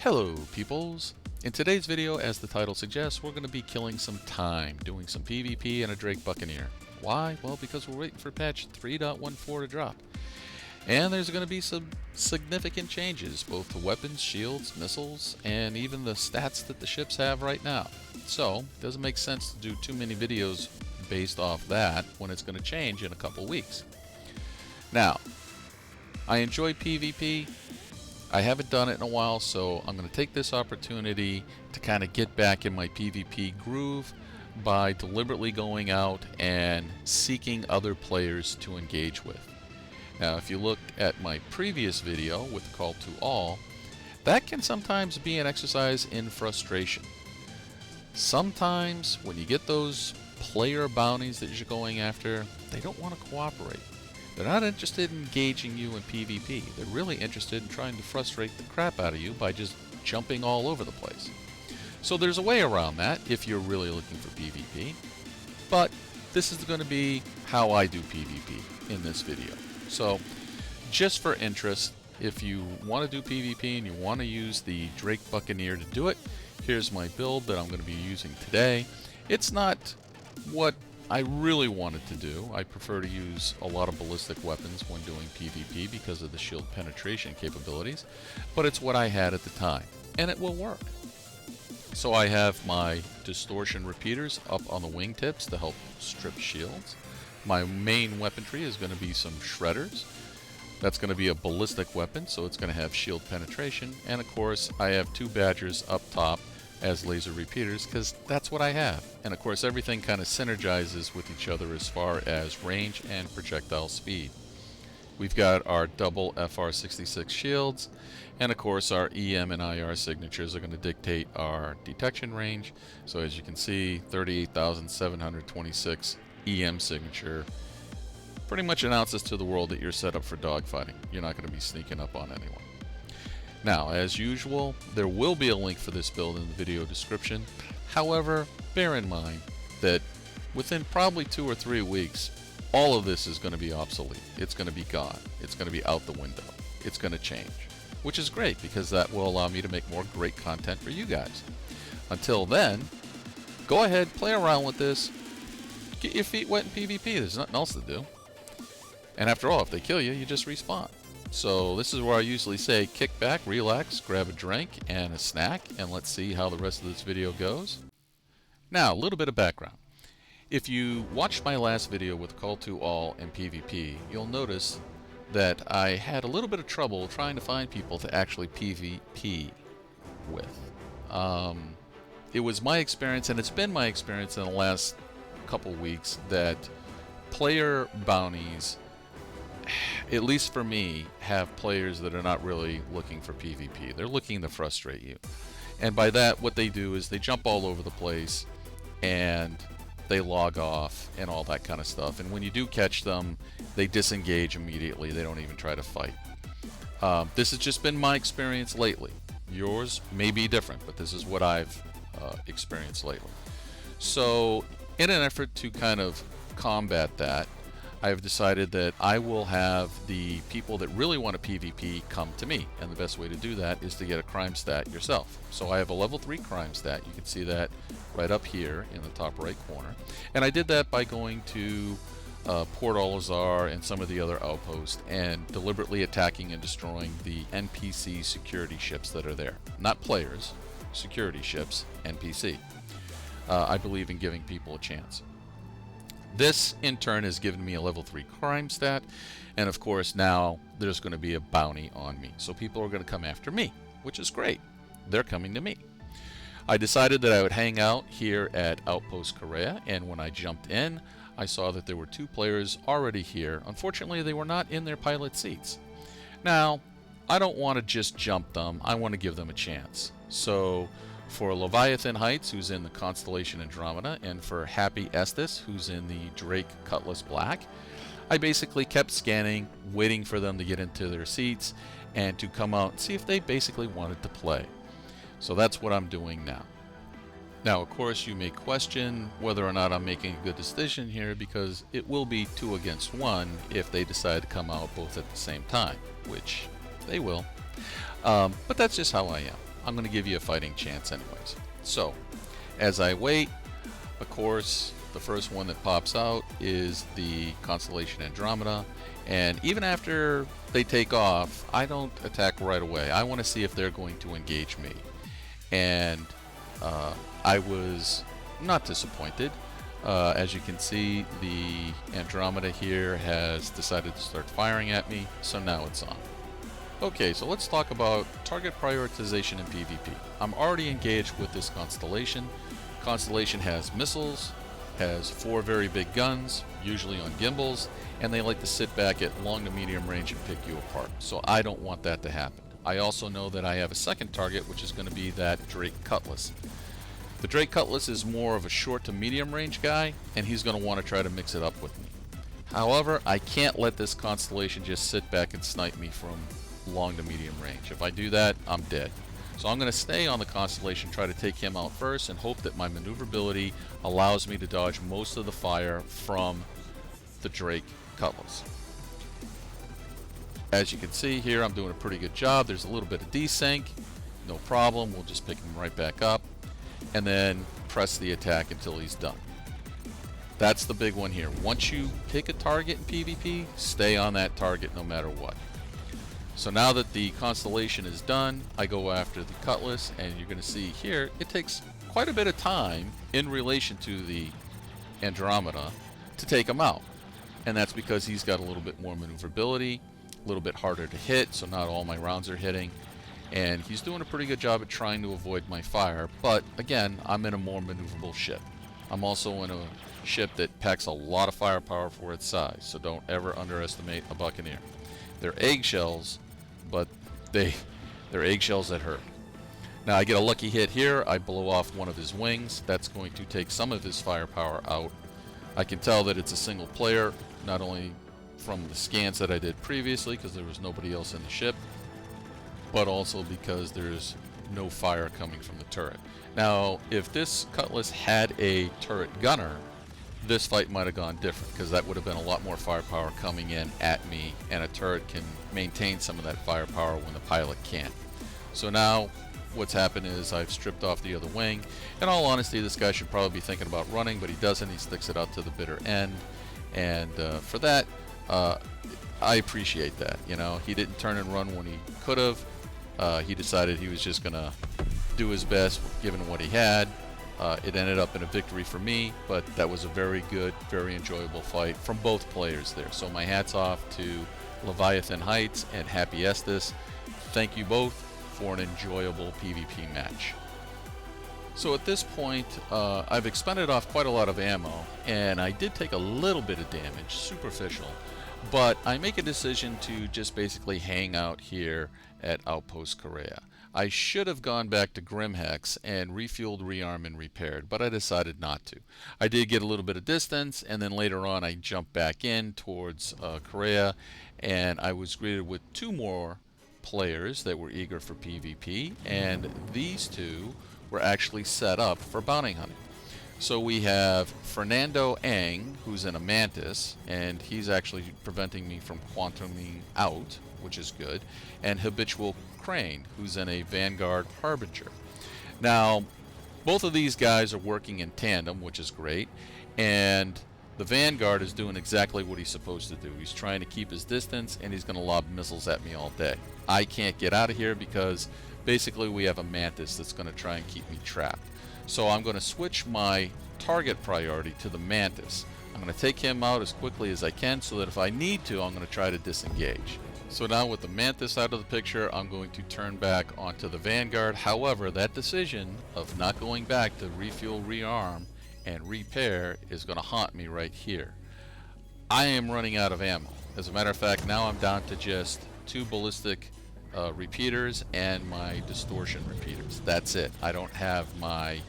Hello peoples! In today's video, as the title suggests, we're going to be killing some time, doing some PvP in a Drake Buccaneer. Why? Well, because we're waiting for patch 3.14 to drop. And there's going to be some significant changes, both to weapons, shields, missiles, and even the stats that the ships have right now. So, it doesn't make sense to do too many videos based off that when it's going to change in a couple weeks. Now, I enjoy PvP. I haven't done it in a while, so I'm going to take this opportunity to kind of get back in my PvP groove by deliberately going out and seeking other players to engage with. Now, if you look at my previous video with the call to all, that can sometimes be an exercise in frustration. Sometimes when you get those player bounties that you're going after, they don't want to cooperate. They're not interested in engaging you in PvP. They're really interested in trying to frustrate the crap out of you by just jumping all over the place. So there's a way around that if you're really looking for PvP. But this is going to be how I do PvP in this video. So just for interest, if you want to do PvP and you want to use the Drake Buccaneer to do it, here's my build that I'm going to be using today. It's not what I really wanted to do. I prefer to use a lot of ballistic weapons when doing PvP because of the shield penetration capabilities, but it's what I had at the time, and it will work. So I have my distortion repeaters up on the wingtips to help strip shields. My main weaponry is going to be some shredders. That's going to be a ballistic weapon, so it's going to have shield penetration, and of course I have two badgers up top as laser repeaters because that's what I have. And of course everything kind of synergizes with each other as far as range and projectile speed. We've got our double FR66 shields, and of course our EM and IR signatures are going to dictate our detection range. So as you can see, 38,726 EM signature pretty much announces to the world that you're set up for dogfighting. You're not going to be sneaking up on anyone. Now, as usual, there will be a link for this build in the video description. However, bear in mind that within probably 2 or 3 weeks, all of this is going to be obsolete. It's going to be gone. It's going to be out the window. It's going to change, which is great because that will allow me to make more great content for you guys. Until then, go ahead, play around with this. Get your feet wet in PvP. There's nothing else to do. And after all, if they kill you, you just respawn. So this is where I usually say kick back, relax, grab a drink and a snack, and let's see how the rest of this video goes. Now, a little bit of background. If you watched my last video with Call to All and PvP, you'll notice that I had a little bit of trouble trying to find people to actually PvP with. It was my experience, and it's been my experience in the last couple weeks, that player bounties, at least for me, have players that are not really looking for PvP. They're looking to frustrate you. And by that, what they do is they jump all over the place and they log off and all that kind of stuff. And when you do catch them, they disengage immediately. They don't even try to fight. This has just been my experience lately. Yours may be different, but this is what I've experienced lately. So in an effort to kind of combat that, I've decided that I will have the people that really want to PvP come to me, and the best way to do that is to get a crime stat yourself. So I have a level 3 crime stat. You can see that right up here in the top right corner, and I did that by going to Port Al-Azhar and some of the other outposts and deliberately attacking and destroying the NPC security ships that are there. Not players, security ships, NPC. I believe in giving people a chance. This, in turn, has given me a level 3 crime stat, and of course now there's going to be a bounty on me. So people are going to come after me, which is great. They're coming to me. I decided that I would hang out here at Outpost Korea, and when I jumped in, I saw that there were 2 players already here. Unfortunately, they were not in their pilot seats. Now, I don't want to just jump them. I want to give them a chance. So for Leviathan Heights, who's in the Constellation Andromeda, and for Happy Estes, who's in the Drake Cutlass Black, I basically kept scanning, waiting for them to get into their seats and to come out and see if they basically wanted to play. So that's what I'm doing now. Now, of course, you may question whether or not I'm making a good decision here, because it will be 2 against 1 if they decide to come out both at the same time, which they will. But that's just how I am. I'm going to give you a fighting chance anyways. So, as I wait, of course, the first one that pops out is the Constellation Andromeda, and even after they take off, I don't attack right away. I want to see if they're going to engage me. And I was not disappointed. As you can see, the Andromeda here has decided to start firing at me, so now it's on. Okay, so let's talk about target prioritization in PvP. I'm already engaged with this Constellation. Constellation has missiles, has 4 very big guns, usually on gimbals, and they like to sit back at long to medium range and pick you apart. So I don't want that to happen. I also know that I have a second target, which is going to be that Drake Cutlass. The Drake Cutlass is more of a short to medium range guy, and he's going to want to try to mix it up with me. However, I can't let this Constellation just sit back and snipe me from long to medium range. If I do that, I'm dead. So I'm going to stay on the Constellation, try to take him out first, and hope that my maneuverability allows me to dodge most of the fire from the Drake Cutlass. As you can see here, I'm doing a pretty good job. There's a little bit of desync, no problem. We'll just pick him right back up and then press the attack until he's done. That's the big one here. Once you pick a target in PvP, stay on that target no matter what. So now that the Constellation is done, I go after the Cutlass, and you're going to see here, it takes quite a bit of time in relation to the Andromeda to take him out. And that's because he's got a little bit more maneuverability, a little bit harder to hit, so not all my rounds are hitting. And he's doing a pretty good job at trying to avoid my fire, but again, I'm in a more maneuverable ship. I'm also in a ship that packs a lot of firepower for its size, so don't ever underestimate a Buccaneer. They're eggshells, but they're eggshells that hurt. Now I get a lucky hit here, I blow off one of his wings. That's going to take some of his firepower out. I can tell that it's a single player, not only from the scans that I did previously, because there was nobody else in the ship, but also because there's no fire coming from the turret. Now, if this Cutlass had a turret gunner, this fight might have gone different, because that would have been a lot more firepower coming in at me, and a turret can maintain some of that firepower when the pilot can't. So now what's happened is I've stripped off the other wing. In all honesty, this guy should probably be thinking about running, but he doesn't. He sticks it out to the bitter end, and for that, I appreciate that. You know, he didn't turn and run when he could have. He decided he was just gonna do his best given what he had. It ended up in a victory for me, but that was a very good, very enjoyable fight from both players there. So my hat's off to Leviathan Heights and Happy Estes. Thank you both for an enjoyable PvP match. So at this point, I've expended off quite a lot of ammo, and I did take a little bit of damage, superficial, but I make a decision to just basically hang out here at Outpost Korea. I should have gone back to Grimhex and refueled, rearmed, and repaired, but I decided not to. I did get a little bit of distance, and then later on I jumped back in towards Korea, and I was greeted with 2 more players that were eager for PvP, and these 2 were actually set up for bounty hunting. So we have Fernando Ang, who's in a Mantis, and he's actually preventing me from quantuming out, which is good, and Habitual Crane, who's in a Vanguard Harbinger. Now, both of these guys are working in tandem, which is great, and the Vanguard is doing exactly what he's supposed to do. He's trying to keep his distance, and he's going to lob missiles at me all day. I can't get out of here because basically we have a Mantis that's going to try and keep me trapped. So I'm going to switch my target priority to the Mantis. I'm going to take him out as quickly as I can so that if I need to, I'm going to try to disengage. So now with the Mantis out of the picture, I'm going to turn back onto the Vanguard. However, that decision of not going back to refuel, rearm, and repair is going to haunt me right here. I am running out of ammo. As a matter of fact, now I'm down to just 2 ballistic repeaters and my distortion repeaters. That's it. I don't have my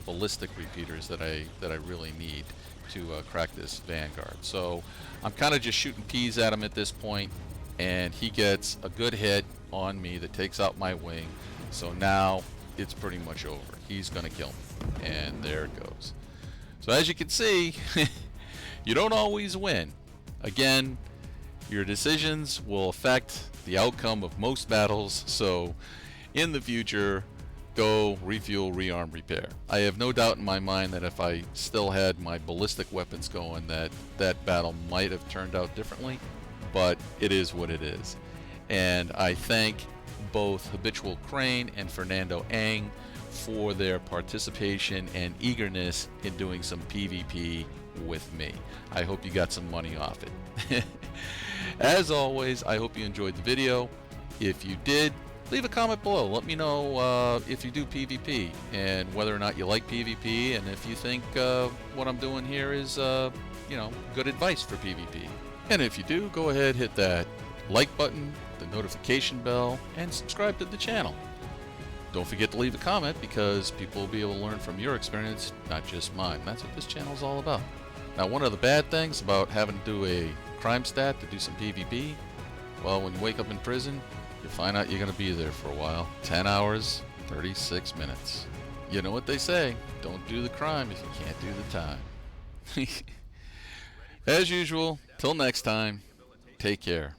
ballistic repeaters that I really need to crack this Vanguard. So I'm kind of just shooting peas at him at this point, and he gets a good hit on me that takes out my wing. So now it's pretty much over. He's going to kill me, and there it goes. So as you can see, you don't always win. Again, your decisions will affect the outcome of most battles. So in the future, go refuel, rearm, repair. I have no doubt in my mind that if I still had my ballistic weapons going, that battle might have turned out differently, but it is what it is. And I thank both Habitual Crane and Fernando Ang for their participation and eagerness in doing some PvP with me. I hope you got some money off it. As always, I hope you enjoyed the video. If you did, leave a comment below. Let me know if you do PvP and whether or not you like PvP, and if you think what I'm doing here is good advice for PvP. And if you do, go ahead, hit that like button, the notification bell, and subscribe to the channel. Don't forget to leave a comment, because people will be able to learn from your experience, not just mine. That's what this channel is all about. Now, one of the bad things about having to do a crime stat to do some PvP, well, when you wake up in prison, you find out you're going to be there for a while. 10 hours, 36 minutes. You know what they say, don't do the crime if you can't do the time. As usual, till next time, take care.